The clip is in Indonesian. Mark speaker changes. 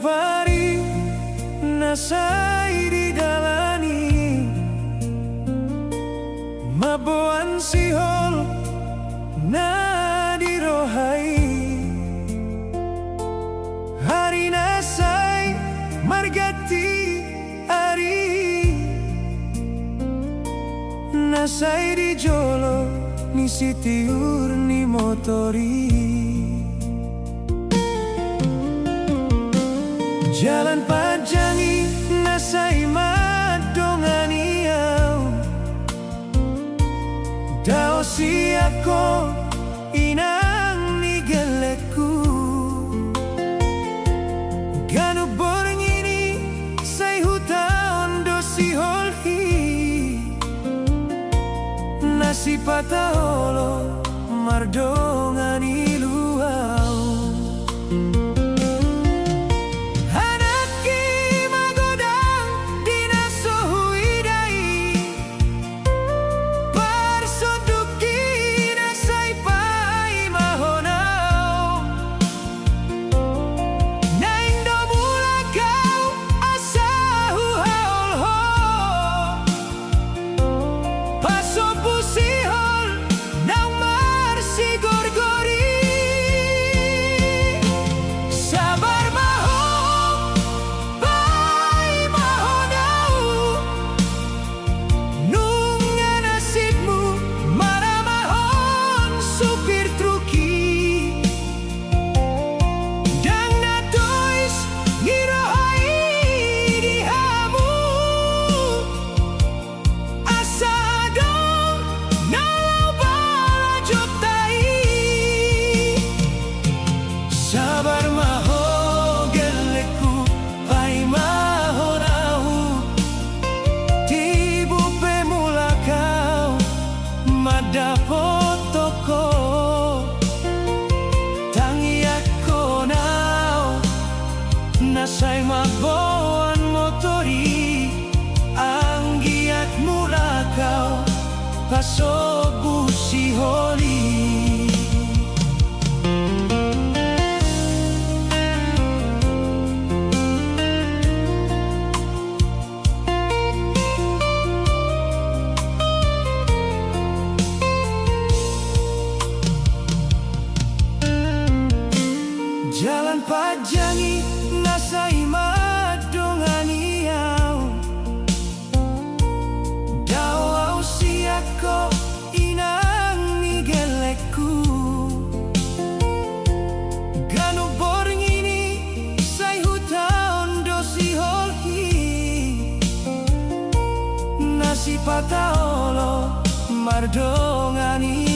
Speaker 1: pari nasai di dalani maboan sihol na dirohai hari nasai margati ari nasai di jolo ni sitiur ni motori jalan pajangi nasai madongani au dao siako inang ni geleku ganu borngini sai hutaon do si holhi nasi pataholo mardongani luau dapotoko tangiako nao nasay maboan motori anggiat mulakaw pasobu si holi jalan pajangi nasai madongani au dao au siako inang ni geleku ganu borngini sai hutaon do si holhi nasi pataholo mardongani